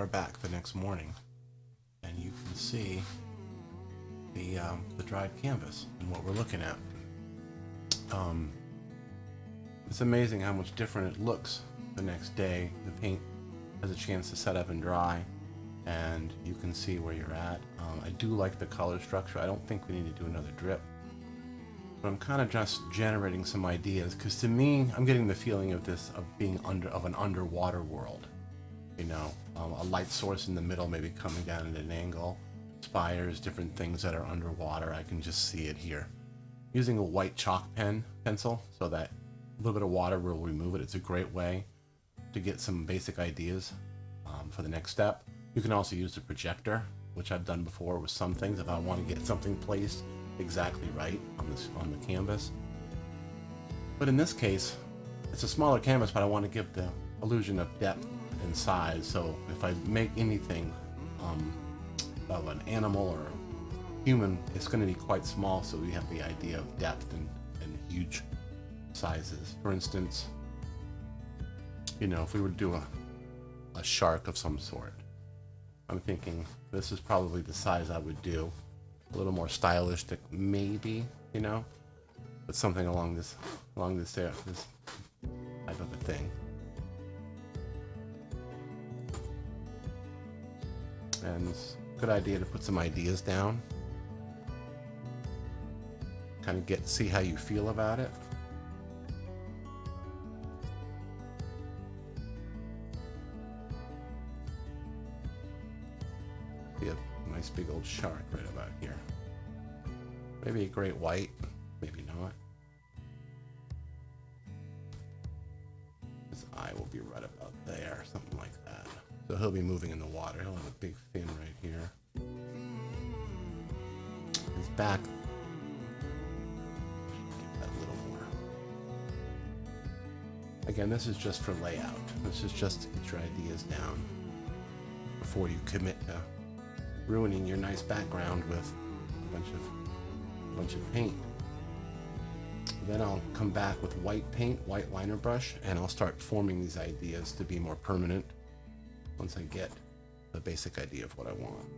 are back the next morning, and you can see the dried canvas and what we're looking at. It's amazing how much different it looks the next day. The paint has a chance to set up and dry, and you can see where you're at. I do like the color structure. I don't think we need to do another drip, but I'm kind of just generating some ideas, because to me, I'm getting the feeling of this of being of an underwater world. You know, a light source in the middle, maybe coming down at an angle, spires, different things that are underwater. I can just see it here. Using a white chalk pencil, so that a little bit of water will remove it. It's a great way to get some basic ideas for the next step. You can also use the projector, which I've done before with some things if I want to get something placed exactly right on the canvas. But in this case, it's a smaller canvas, but I want to give the illusion of depth and size. So if I make anything of an animal or human, it's going to be quite small, so we have the idea of depth and huge sizes. For instance, you know, if we were to do a shark of some sort, I'm thinking this is probably the size I would do. A little more stylistic, maybe, you know, but something along this type of a thing. And it's a good idea to put some ideas down. Kind of see how you feel about it. See a nice big old shark right about here. Maybe a great white, maybe not. His eye will be right about there, something like that. So he'll be moving in the water. He'll have a big fin right here. His back. Get that a little more. Again, this is just for layout. This is just to get your ideas down before you commit to ruining your nice background with a bunch of paint. Then I'll come back with white paint, white liner brush, and I'll start forming these ideas to be more permanent once I get the basic idea of what I want.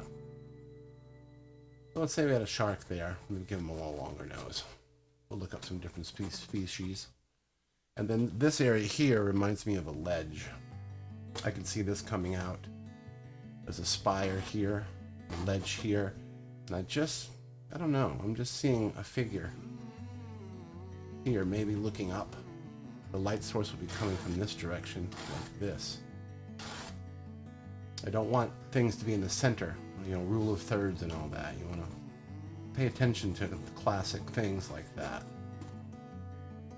So let's say we had a shark there. I'm going to give him a little longer nose. We'll look up some different species. And then this area here reminds me of a ledge. I can see this coming out. There's a spire here, a ledge here, and I don't know, I'm just seeing a figure here, maybe looking up. The light source will be coming from this direction, like this. I don't want things to be in the center, you know, rule of thirds and all that. You want to pay attention to the classic things like that.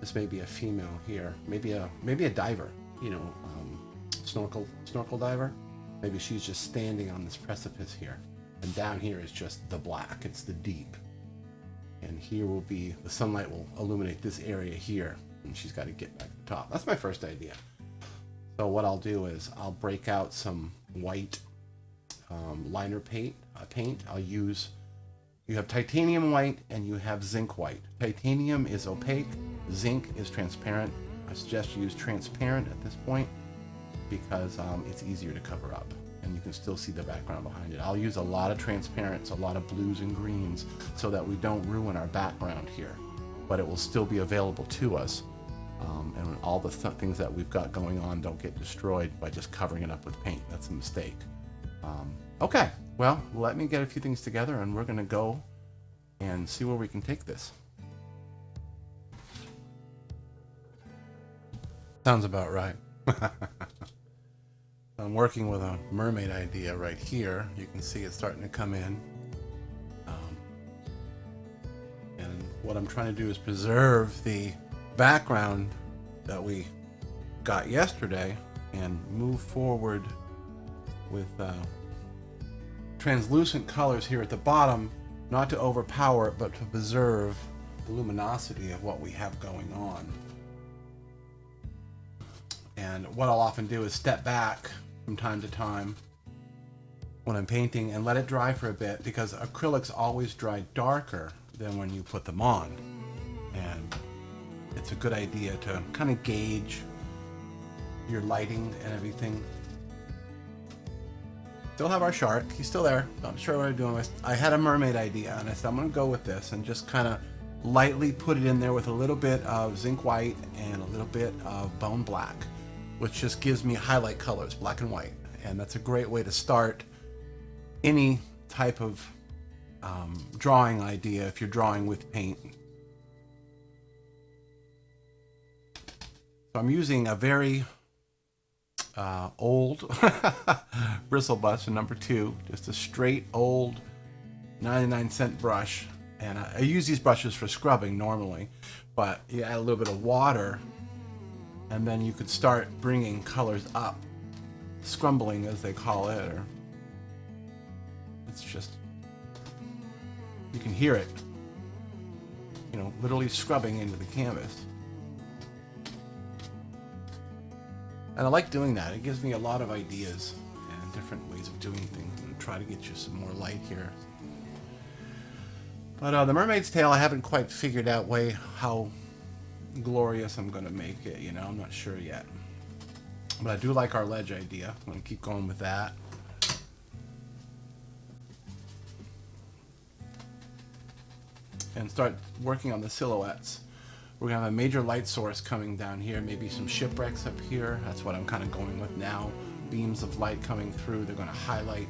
This may be a female here, maybe a diver, you know, snorkel diver. Maybe she's just standing on this precipice here, and down here is just the black. It's the deep, and here will be the sunlight will illuminate this area here, and she's got to get back to the top. That's my first idea. So what I'll do is I'll break out some white liner paint. I'll use, you have titanium white and you have zinc white. Titanium is opaque, zinc is transparent. I suggest you use transparent at this point because it's easier to cover up and you can still see the background behind it. I'll use a lot of transparents, a lot of blues and greens, so that we don't ruin our background here, but it will still be available to us. And all the things that we've got going on don't get destroyed by just covering it up with paint. That's a mistake. Okay, well, let me get a few things together and we're going to go and see where we can take this. Sounds about right. I'm working with a mermaid idea right here. You can see it starting to come in. And what I'm trying to do is preserve the background that we got yesterday and move forward with translucent colors here at the bottom, not to overpower it, but to preserve the luminosity of what we have going on. And what I'll often do is step back from time to time when I'm painting and let it dry for a bit, because acrylics always dry darker than when you put them on. And it's a good idea to kind of gauge your lighting and everything Still have our shark. He's still there. Not sure what I'm doing. I had a mermaid idea, and I said I'm going to go with this and just kind of lightly put it in there with a little bit of zinc white and a little bit of bone black, which just gives me highlight colors, black and white. And that's a great way to start any type of drawing idea if you're drawing with paint. So I'm using a very old bristle brush, number 2, just a straight old 99-cent brush. And I use these brushes for scrubbing normally, but you add a little bit of water and then you could start bringing colors up, scrumbling as they call it, or it's just, you can hear it, you know, literally scrubbing into the canvas. And I like doing that. It gives me a lot of ideas and different ways of doing things. I'm going to try to get you some more light here. But the mermaid's tail, I haven't quite figured out how glorious I'm going to make it. You know, I'm not sure yet. But I do like our ledge idea. I'm going to keep going with that. And start working on the silhouettes. We're going to have a major light source coming down here, maybe some shipwrecks up here. That's what I'm kind of going with now. Beams of light coming through, they're going to highlight.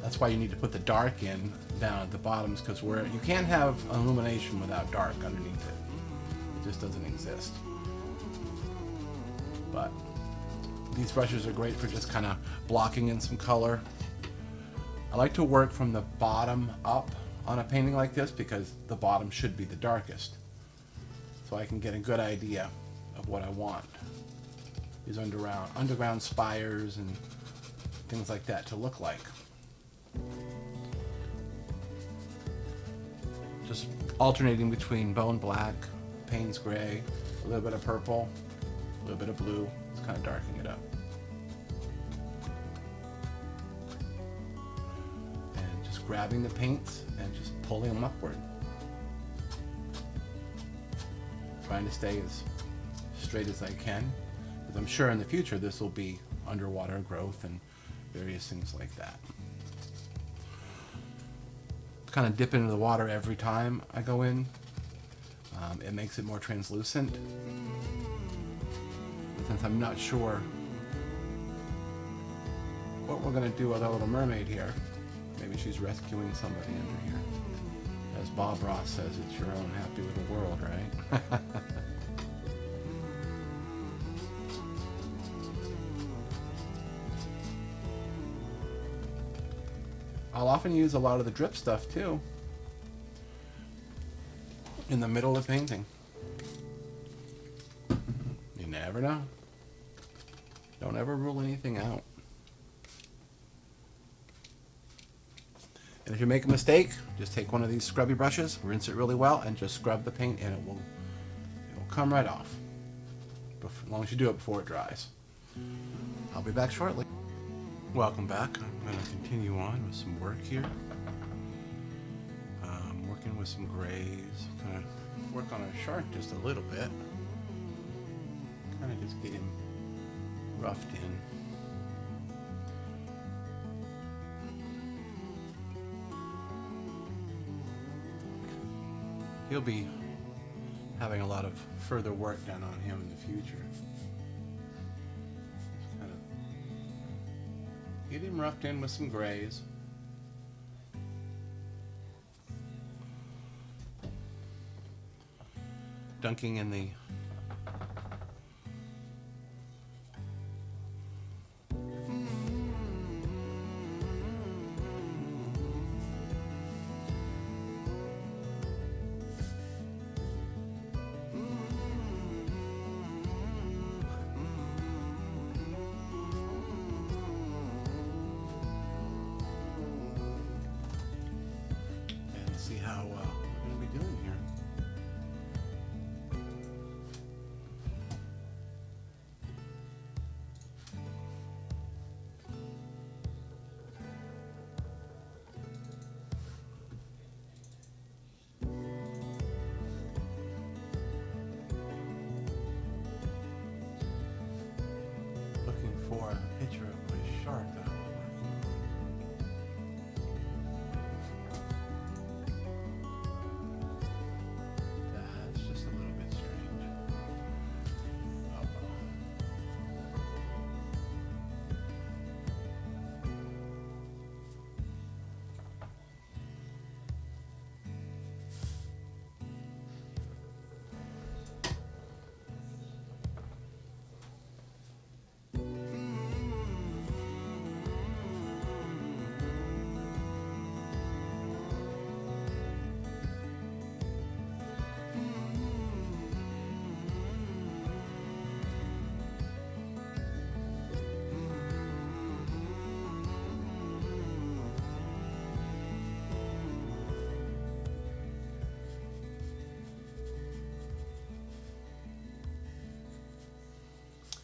That's why you need to put the dark in down at the bottoms, because you can't have illumination without dark underneath it. It just doesn't exist. But these brushes are great for just kind of blocking in some color. I like to work from the bottom up on a painting like this because the bottom should be the darkest. So I can get a good idea of what I want. These underground spires and things like that to look like. Just alternating between bone black, Payne's gray, a little bit of purple, a little bit of blue. It's kind of darkening it up. And just grabbing the paints and just pulling them upward. Trying to stay as straight as I can, because I'm sure in the future this will be underwater growth and various things like that. Kind of dip into the water every time I go in. It makes it more translucent. But since I'm not sure what we're going to do with our little mermaid here, maybe she's rescuing somebody under here. As Bob Ross says, it's your own happy little world, right? I'll often use a lot of the drip stuff too in the middle of painting. You never know. Don't ever rule anything out. And if you make a mistake, just take one of these scrubby brushes, rinse it really well, and just scrub the paint, and it will come right off. As long as you do it before it dries. I'll be back shortly. Welcome back. I'm going to continue on with some work here. Working with some grays. Kind of work on a shark just a little bit. Kind of just get him roughed in. He'll be having a lot of further work done on him in the future. Just kind of get him roughed in with some grays. Dunking in the see how we're going to be doing here.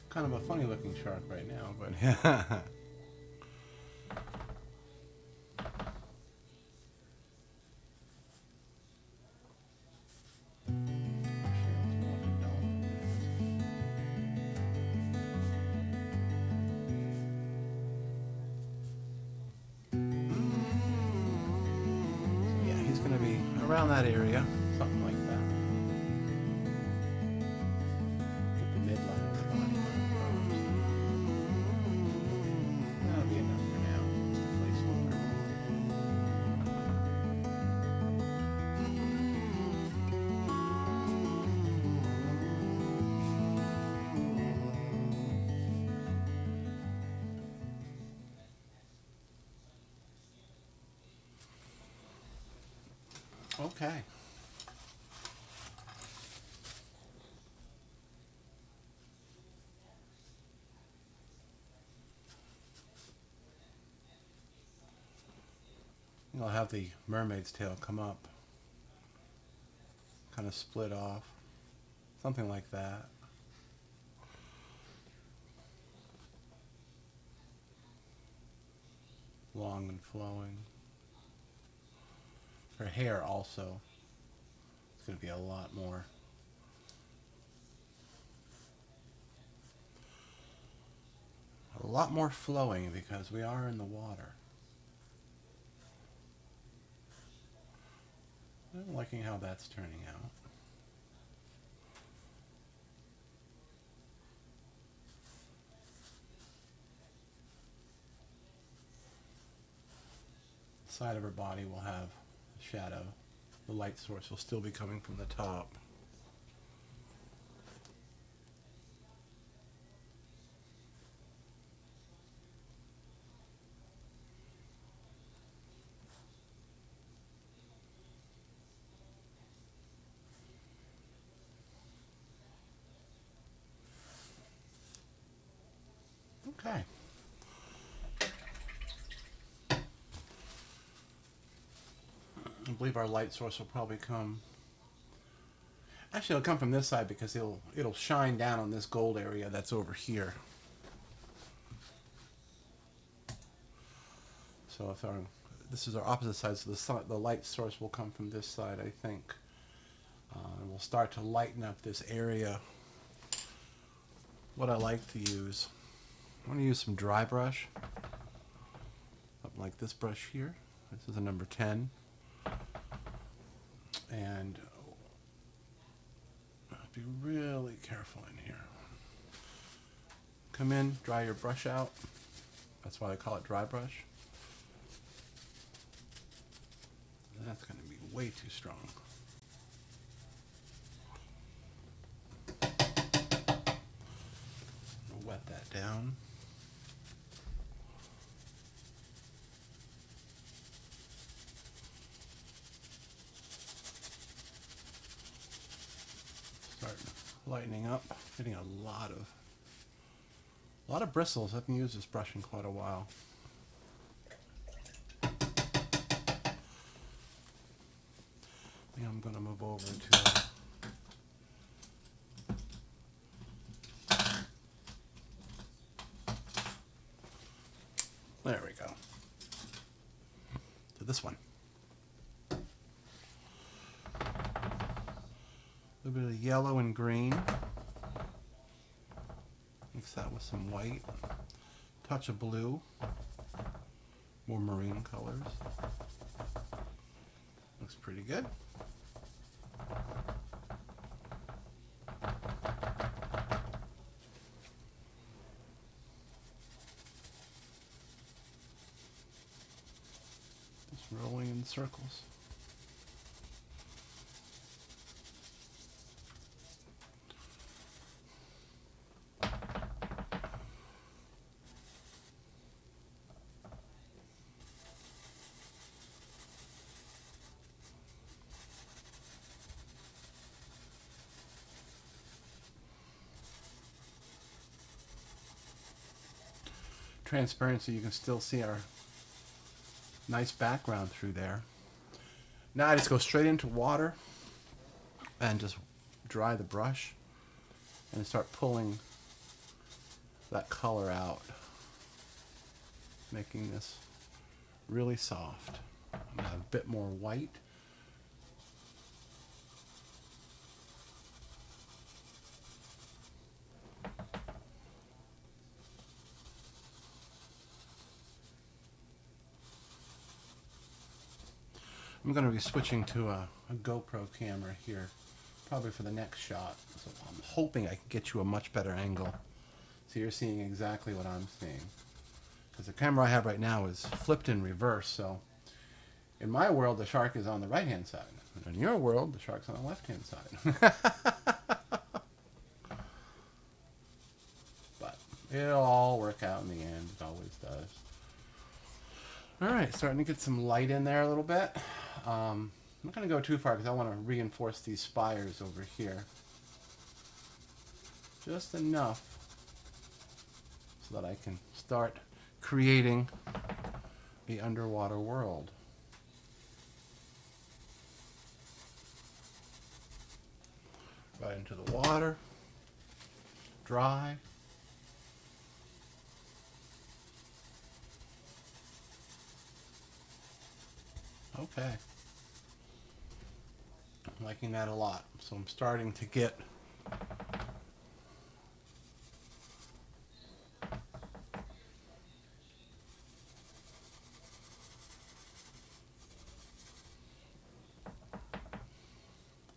Kind of a funny looking shark right now, but yeah. Yeah, he's going to be around that area, something like that. Get the midline of the body. That'll be enough for now. Placeholder. Okay. I'll have the mermaid's tail come up, kind of split off, something like that. Long and flowing. Her hair also is going to be a lot more. A lot more flowing because we are in the water. I'm liking how that's turning out. The side of her body will have a shadow. The light source will still be coming from the top. Okay. I believe our light source will probably come. Actually, it'll come from this side because it'll shine down on this gold area that's over here. So if this is our opposite side, so the light source will come from this side, I think. And we'll start to lighten up this area. What I like to use, I'm going to use some dry brush. Something like this brush here. This is a number 10. And be really careful in here. Come in, dry your brush out. That's why I call it dry brush. That's going to be way too strong. I'll wet that down. Start lightening up. Getting a lot of bristles. I haven't used this brush in quite a while. I'm going to move over to there we go. To this one. A little bit of yellow and green. Mix that with some white. Touch of blue. More marine colors. Looks pretty good. Just rolling in circles. Transparency, you can still see our nice background through there. Now I just go straight into water and just dry the brush and start pulling that color out, making this really soft. I'm going to have a bit more white. I'm going to be switching to a GoPro camera here, probably for the next shot. So I'm hoping I can get you a much better angle, so you're seeing exactly what I'm seeing. Because the camera I have right now is flipped in reverse, so in my world the shark is on the right hand side, and in your world the shark's on the left hand side. But it'll all work out in the end. It always does. Alright, starting to get some light in there a little bit. I'm not going to go too far because I want to reinforce these spires over here. Just enough so that I can start creating the underwater world. Right into the water. Dry. Okay. I'm liking that a lot. So I'm starting to get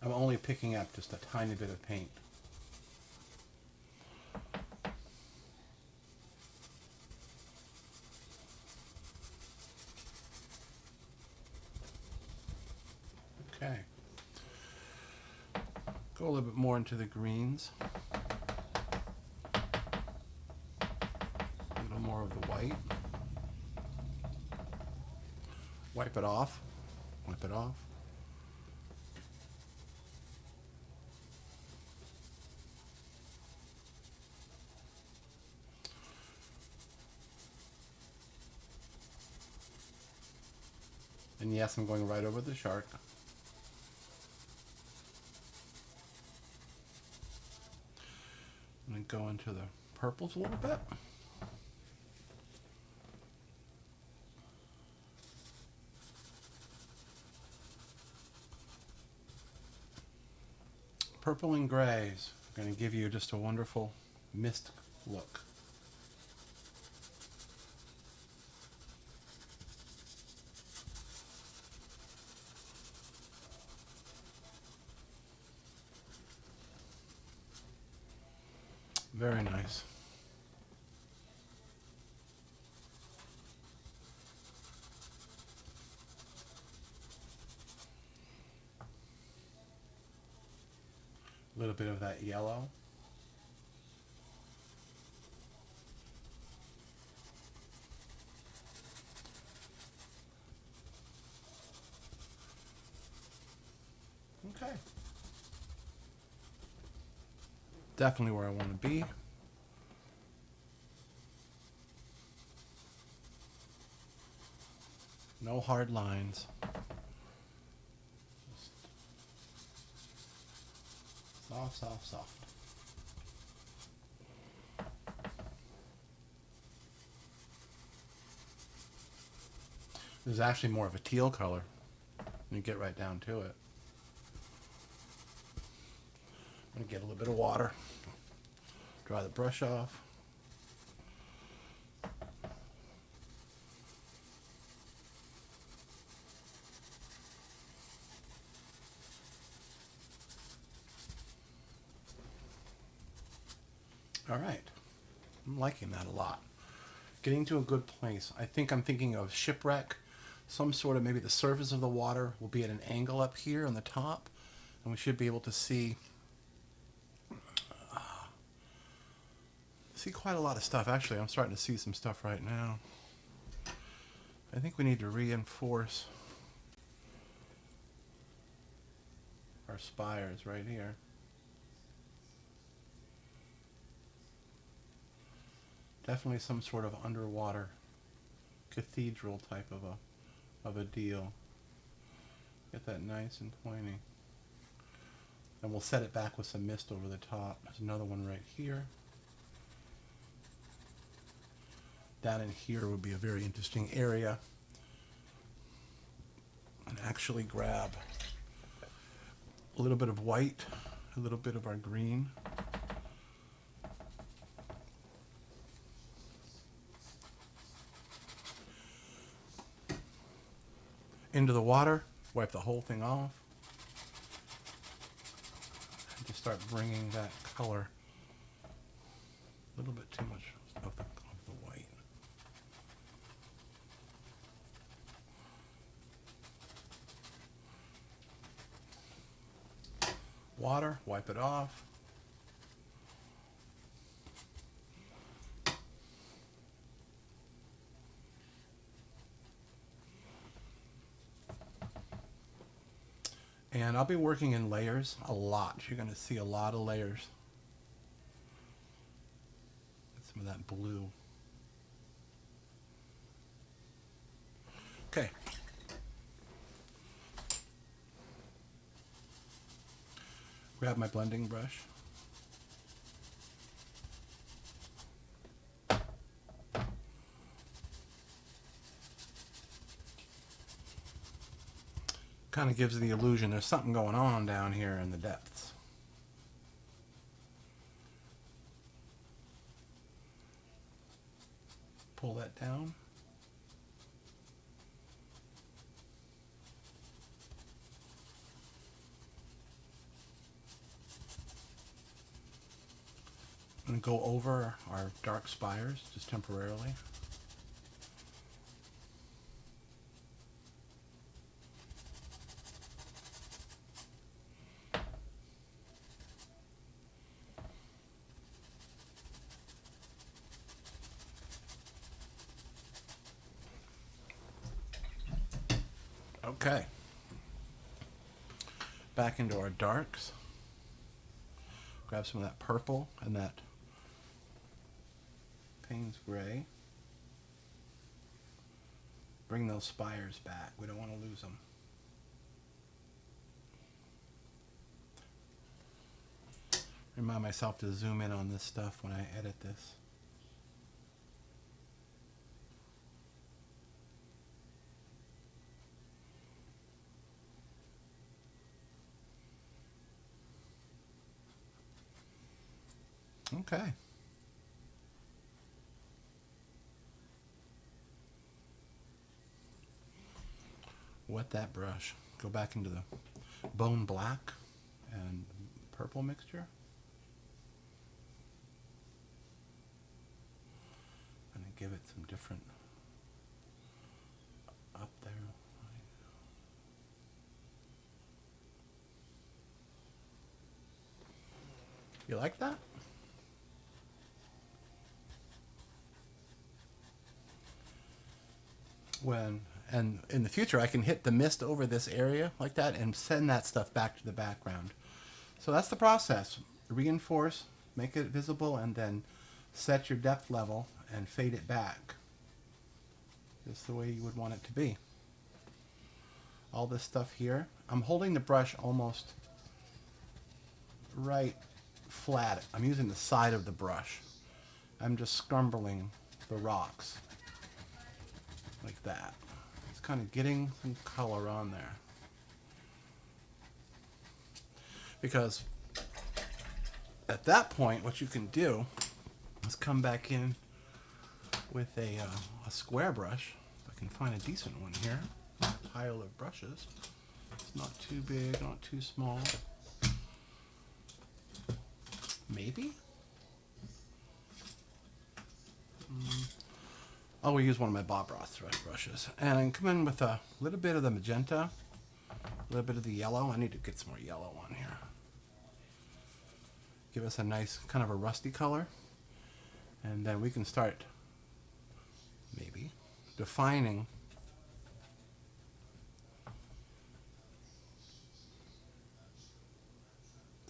I'm only picking up just a tiny bit of paint. Okay. Go a little bit more into the greens. A little more of the white. Wipe it off. Wipe it off. And yes, I'm going right over the shark. I'm going to go into the purples a little bit. Purple and grays are going to give you just a wonderful mist look. Very nice. A little bit of that yellow. Okay. Definitely where I want to be. No hard lines. Just soft, soft, soft. There's actually more of a teal color when you get right down to it. I'm going to get a little bit of water. Dry the brush off. All right. I'm liking that a lot. Getting to a good place. I think I'm thinking of shipwreck. Some sort of, maybe the surface of the water will be at an angle up here on the top, and we should be able to see quite a lot of stuff. Actually, I'm starting to see some stuff right now. I think we need to reinforce our spires right here. Definitely some sort of underwater cathedral type of a deal. Get that nice and pointy. And we'll set it back with some mist over the top. There's another one right here. That in here would be a very interesting area. And actually grab a little bit of white, a little bit of our green. Into the water, wipe the whole thing off. And just start bringing that color, a little bit too much of the white. Water, wipe it off. And I'll be working in layers a lot. You're going to see a lot of layers. Get some of that blue. Okay. Grab my blending brush. Kind of gives the illusion there's something going on down here in the depths. Pull that down. And go over our dark spires just temporarily. Okay. Back into our darks. Grab some of that purple and that Payne's gray. Bring those spires back. We don't want to lose them. Remind myself to zoom in on this stuff when I edit this. Okay. Wet that brush. Go back into the bone black and purple mixture. And give it some different up there. You like that? And in the future I can hit the mist over this area like that and send that stuff back to the background. So that's the process. Reinforce, make it visible, and then set your depth level and fade it back. Just the way you would want it to be. All this stuff here, I'm holding the brush almost right flat. I'm using the side of the brush. I'm just scrumbling the rocks like that. It's kind of getting some color on there. Because at that point, what you can do is come back in with a square brush. If I can find a decent one here. A pile of brushes. It's not too big, not too small. Maybe? I will use one of my Bob Ross brushes. And I come in with a little bit of the magenta, a little bit of the yellow. I need to get some more yellow on here. Give us a nice kind of a rusty color. And then we can start maybe defining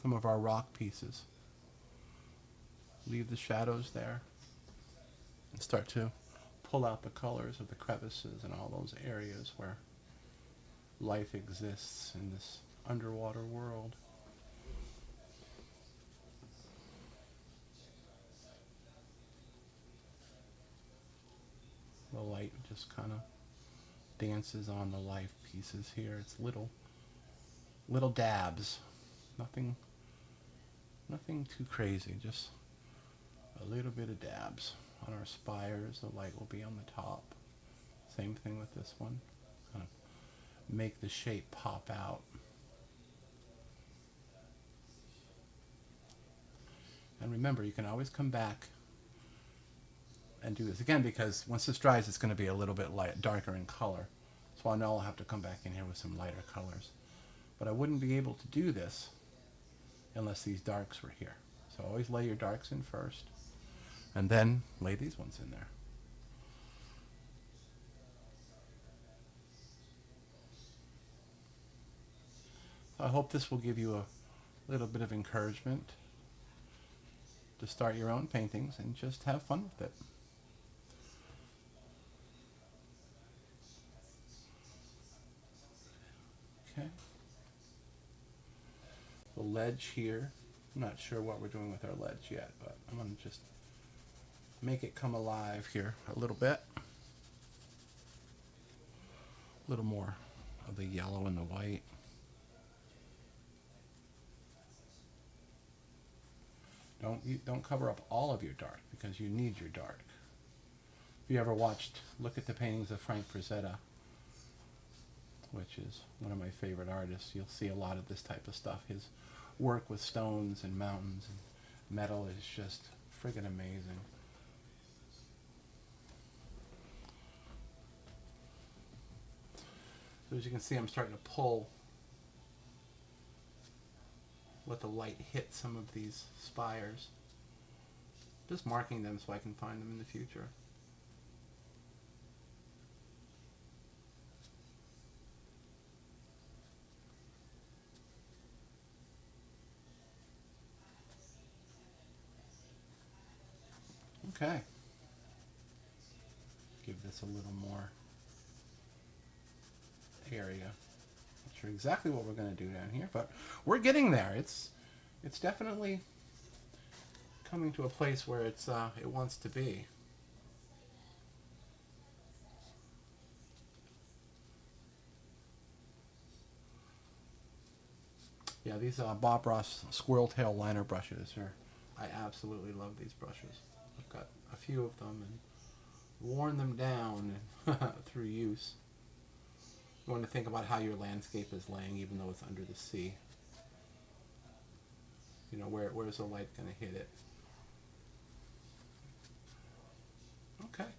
some of our rock pieces. Leave the shadows there and start to pull out the colors of the crevices and all those areas where life exists in this underwater world. just kind of dances on the life pieces here. It's little dabs. Nothing too crazy, just a little bit of dabs. On our spires, the light will be on the top. Same thing with this one. Kind of make the shape pop out. And remember, you can always come back and do this again, because once this dries, it's going to be a little bit darker in color. So I know I'll have to come back in here with some lighter colors. But I wouldn't be able to do this unless these darks were here. So always lay your darks in first, and then lay these ones in there. I hope this will give you a little bit of encouragement to start your own paintings and just have fun with it. Okay. The ledge here, I'm not sure what we're doing with our ledge yet, but I'm going to just make it come alive here a little bit. A little more of the yellow and the white. Don't cover up all of your dark, because you need your dark. If you ever look at the paintings of Frank Frazetta, which is one of my favorite artists, you'll see a lot of this type of stuff. His work with stones and mountains and metal is just friggin' amazing. So as you can see, I'm starting to pull, let the light hit some of these spires. Just marking them so I can find them in the future. Okay. Give this a little more area. Not sure exactly what we're going to do down here, but we're getting there. It's definitely coming to a place where it wants to be. Yeah, these Bob Ross squirrel tail liner brushes I absolutely love these brushes. I've got a few of them and worn them down through use. You want to think about how your landscape is laying, even though it's under the sea. You know, where's the light going to hit it? Okay.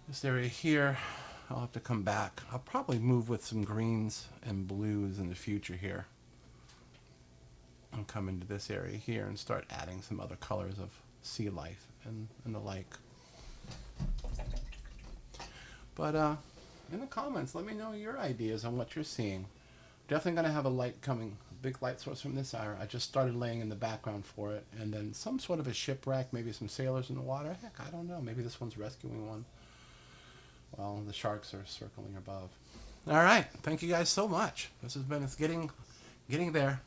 This area here, I'll have to come back. I'll probably move with some greens and blues in the future here. I'll come into this area here and start adding some other colors of sea life and the like. But in the comments, let me know your ideas on what you're seeing. Definitely going to have a light coming, a big light source from this hour. I just started laying in the background for it. And then some sort of a shipwreck, maybe some sailors in the water. Heck, I don't know. Maybe this one's rescuing one while the sharks are circling above. All right. Thank you guys so much. This has been, it's getting there.